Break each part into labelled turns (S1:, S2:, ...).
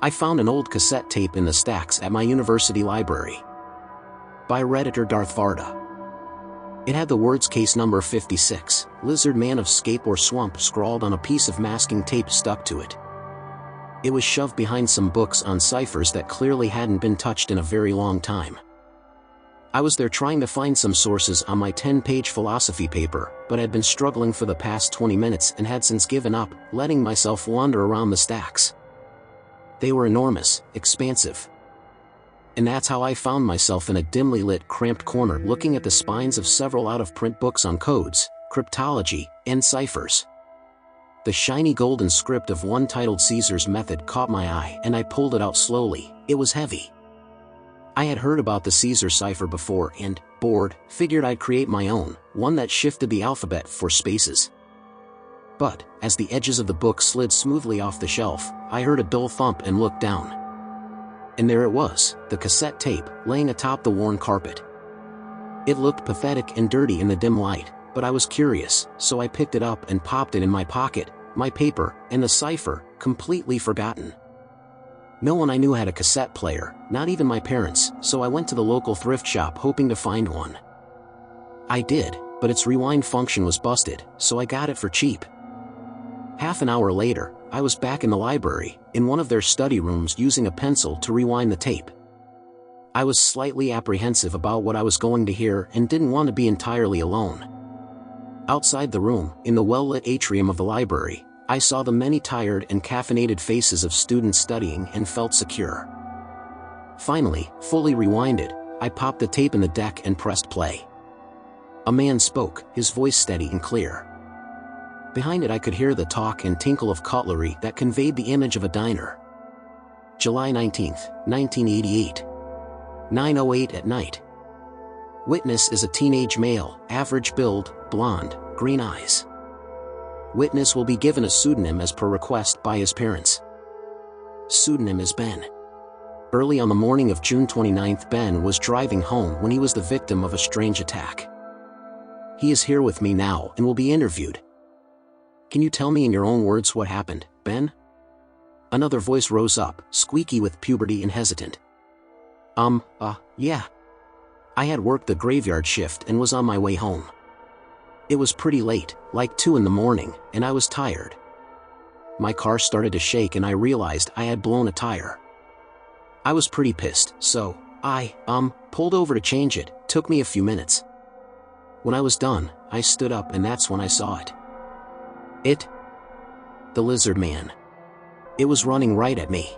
S1: I found an old cassette tape in the stacks at my university library. By Redditor Darth Varda. It had the words case number 56, Lizard Man of Scape or Swamp scrawled on a piece of masking tape stuck to it. It was shoved behind some books on ciphers that clearly hadn't been touched in a very long time. I was there trying to find some sources on my 10-page philosophy paper, but had been struggling for the past 20 minutes and had since given up, letting myself wander around the stacks. They were enormous, expansive. And that's how I found myself in a dimly lit, cramped corner looking at the spines of several out-of-print books on codes, cryptology, and ciphers. The shiny golden script of one titled Caesar's Method caught my eye and I pulled it out slowly. It was heavy. I had heard about the Caesar cipher before and, bored, figured I'd create my own, one that shifted the alphabet for spaces. But, as the edges of the book slid smoothly off the shelf, I heard a dull thump and looked down. And there it was, the cassette tape, laying atop the worn carpet. It looked pathetic and dirty in the dim light, but I was curious, so I picked it up and popped it in my pocket, my paper, and the cipher, completely forgotten. No one I knew had a cassette player, not even my parents, so I went to the local thrift shop hoping to find one. I did, but its rewind function was busted, so I got it for cheap. Half an hour later, I was back in the library, in one of their study rooms using a pencil to rewind the tape. I was slightly apprehensive about what I was going to hear and didn't want to be entirely alone. Outside the room, in the well-lit atrium of the library, I saw the many tired and caffeinated faces of students studying and felt secure. Finally, fully rewinded, I popped the tape in the deck and pressed play. A man spoke, his voice steady and clear. Behind it I could hear the talk and tinkle of cutlery that conveyed the image of a diner. July 19, 1988. 9:08 at night. Witness is a teenage male, average build, blonde, green eyes. Witness will be given a pseudonym as per request by his parents. Pseudonym is Ben. Early on the morning of June 29th, Ben was driving home when he was the victim of a strange attack. He is here with me now and will be interviewed. Can you tell me in your own words what happened, Ben? Another voice rose up, squeaky with puberty and hesitant. Yeah. I had worked the graveyard shift and was on my way home. It was pretty late, like 2 in the morning, and I was tired. My car started to shake and I realized I had blown a tire. I was pretty pissed, so I pulled over to change it. Took me a few minutes. When I was done, I stood up and that's when I saw it. The lizard man. It was running right at me.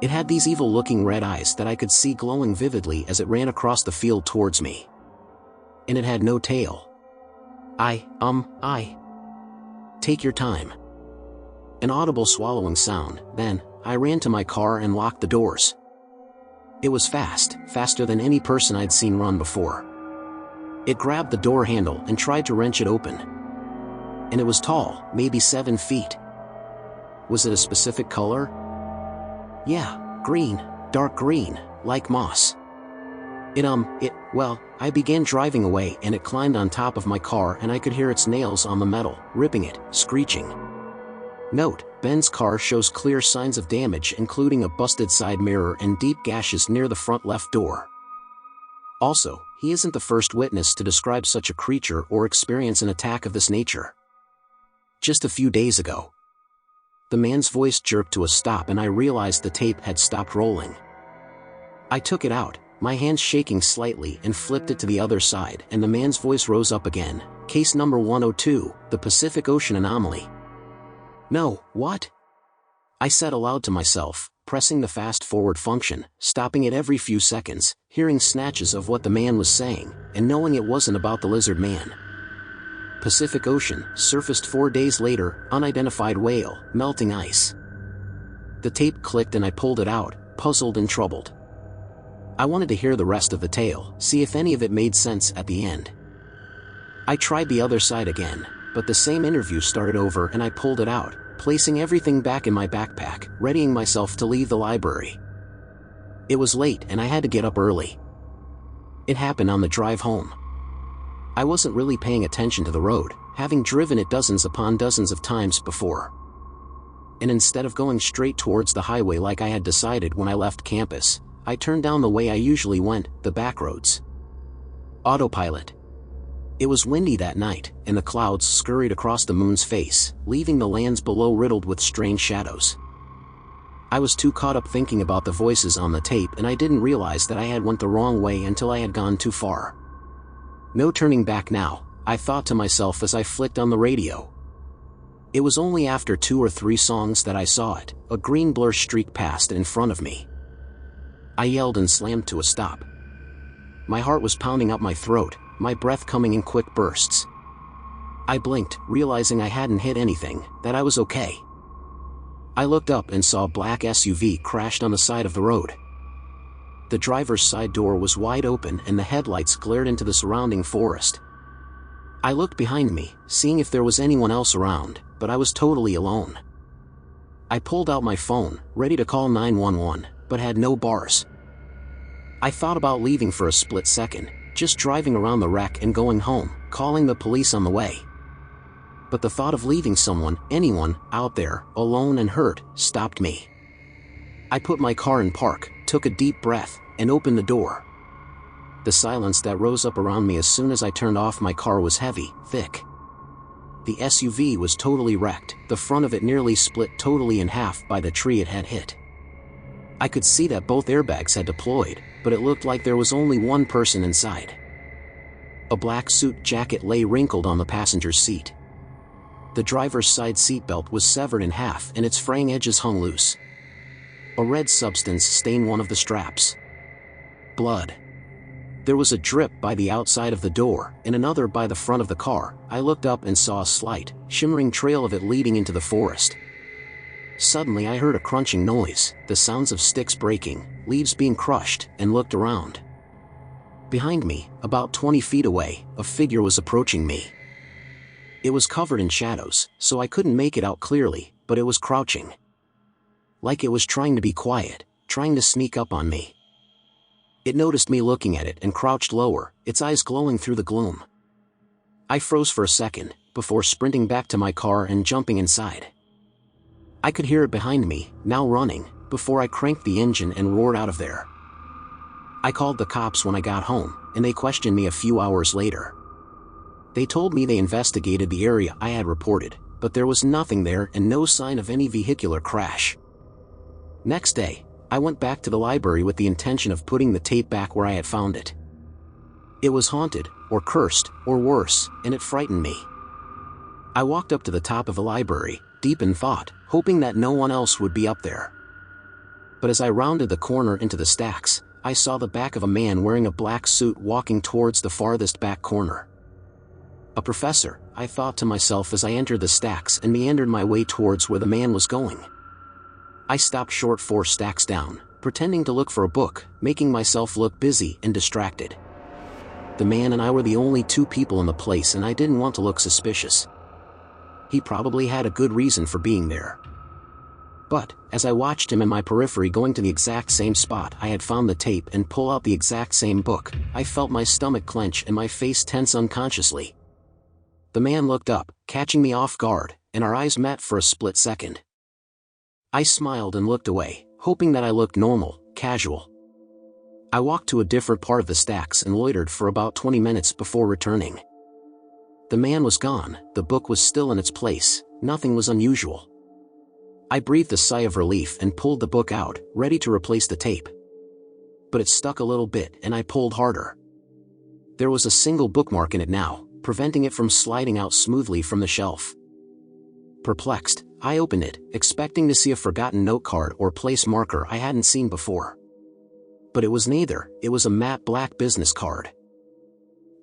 S1: It had these evil-looking red eyes that I could see glowing vividly as it ran across the field towards me. And it had no tail. Take your time. An audible swallowing sound, then, I ran to my car and locked the doors. It was fast, faster than any person I'd seen run before. It grabbed the door handle and tried to wrench it open. And it was tall, maybe 7 feet. Was it a specific color? Yeah, green, dark green, like moss. I began driving away and it climbed on top of my car and I could hear its nails on the metal, ripping it, screeching. Note, Ben's car shows clear signs of damage including a busted side mirror and deep gashes near the front left door. Also, he isn't the first witness to describe such a creature or experience an attack of this nature. Just a few days ago. The man's voice jerked to a stop and I realized the tape had stopped rolling. I took it out, my hands shaking slightly, and flipped it to the other side and the man's voice rose up again. Case number 102, the Pacific Ocean Anomaly. No, what? I said aloud to myself, pressing the fast-forward function, stopping it every few seconds, hearing snatches of what the man was saying, and knowing it wasn't about the lizard man. Pacific Ocean, surfaced 4 days later, unidentified whale, melting ice. The tape clicked and I pulled it out, puzzled and troubled. I wanted to hear the rest of the tale, see if any of it made sense at the end. I tried the other side again, but the same interview started over and I pulled it out, placing everything back in my backpack, readying myself to leave the library. It was late and I had to get up early. It happened on the drive home. I wasn't really paying attention to the road, having driven it dozens upon dozens of times before. and instead of going straight towards the highway like I had decided when I left campus, I turned down the way I usually went, the back roads. Autopilot. It was windy that night, and the clouds scurried across the moon's face, leaving the lands below riddled with strange shadows. I was too caught up thinking about the voices on the tape, and I didn't realize that I had went the wrong way until I had gone too far. No turning back now, I thought to myself as I flicked on the radio. It was only after 2 or 3 songs that I saw it. A green blur streaked past in front of me. I yelled and slammed to a stop. My heart was pounding up my throat, my breath coming in quick bursts. I blinked, realizing I hadn't hit anything, that I was okay. I looked up and saw a black SUV crashed on the side of the road. The driver's side door was wide open and the headlights glared into the surrounding forest. I looked behind me, seeing if there was anyone else around, but I was totally alone. I pulled out my phone, ready to call 911, but had no bars. I thought about leaving for a split second, just driving around the wreck and going home, calling the police on the way. But the thought of leaving someone, anyone, out there, alone and hurt, stopped me. I put my car in park, took a deep breath, and opened the door. The silence that rose up around me as soon as I turned off my car was heavy, thick. The SUV was totally wrecked, the front of it nearly split totally in half by the tree it had hit. I could see that both airbags had deployed, but it looked like there was only one person inside. A black suit jacket lay wrinkled on the passenger's seat. The driver's side seatbelt was severed in half and its fraying edges hung loose. A red substance stained one of the straps. Blood. There was a drip by the outside of the door, and another by the front of the car. I looked up and saw a slight, shimmering trail of it leading into the forest. Suddenly I heard a crunching noise, the sounds of sticks breaking, leaves being crushed, and looked around. Behind me, about 20 feet away, a figure was approaching me. It was covered in shadows, so I couldn't make it out clearly, but it was crouching. Like it was trying to be quiet, trying to sneak up on me. It noticed me looking at it and crouched lower, its eyes glowing through the gloom. I froze for a second, before sprinting back to my car and jumping inside. I could hear it behind me, now running, before I cranked the engine and roared out of there. I called the cops when I got home, and they questioned me a few hours later. They told me they investigated the area I had reported, but there was nothing there and no sign of any vehicular crash. Next day, I went back to the library with the intention of putting the tape back where I had found it. It was haunted, or cursed, or worse, and it frightened me. I walked up to the top of the library, deep in thought, hoping that no one else would be up there. But as I rounded the corner into the stacks, I saw the back of a man wearing a black suit walking towards the farthest back corner. A professor, I thought to myself as I entered the stacks and meandered my way towards where the man was going. I stopped short 4 stacks down, pretending to look for a book, making myself look busy and distracted. The man and I were the only 2 people in the place and I didn't want to look suspicious. He probably had a good reason for being there. But, as I watched him in my periphery going to the exact same spot I had found the tape and pull out the exact same book, I felt my stomach clench and my face tense unconsciously. The man looked up, catching me off guard, and our eyes met for a split second. I smiled and looked away, hoping that I looked normal, casual. I walked to a different part of the stacks and loitered for about 20 minutes before returning. The man was gone, the book was still in its place, nothing was unusual. I breathed a sigh of relief and pulled the book out, ready to replace the tape. But it stuck a little bit and I pulled harder. There was a single bookmark in it now, preventing it from sliding out smoothly from the shelf. Perplexed, I opened it, expecting to see a forgotten note card or place marker I hadn't seen before. But it was neither, it was a matte black business card.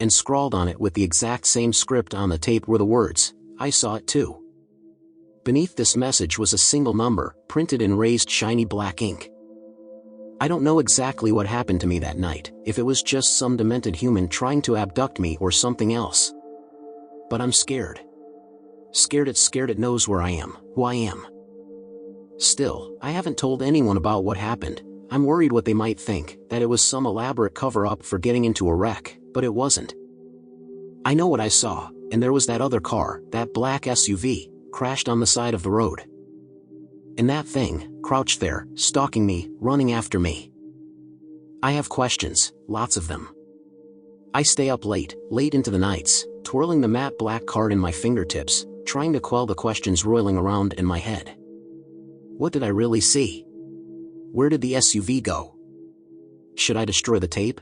S1: And scrawled on it with the exact same script on the tape were the words, "I saw it too." Beneath this message was a single number, printed in raised shiny black ink. I don't know exactly what happened to me that night, if it was just some demented human trying to abduct me or something else. But I'm scared. Scared it knows where I am, who I am. Still, I haven't told anyone about what happened. I'm worried what they might think, that it was some elaborate cover-up for getting into a wreck, but it wasn't. I know what I saw, and there was that other car, that black SUV, crashed on the side of the road. And that thing, crouched there, stalking me, running after me. I have questions, lots of them. I stay up late into the nights, twirling the matte black card in my fingertips, trying to quell the questions roiling around in my head. What did I really see? Where did the SUV go? Should I destroy the tape?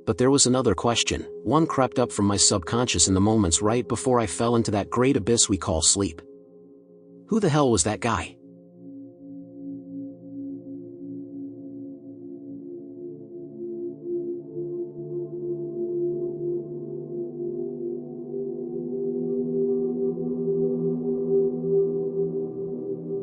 S1: But there was another question, one crept up from my subconscious in the moments right before I fell into that great abyss we call sleep. Who the hell was that guy?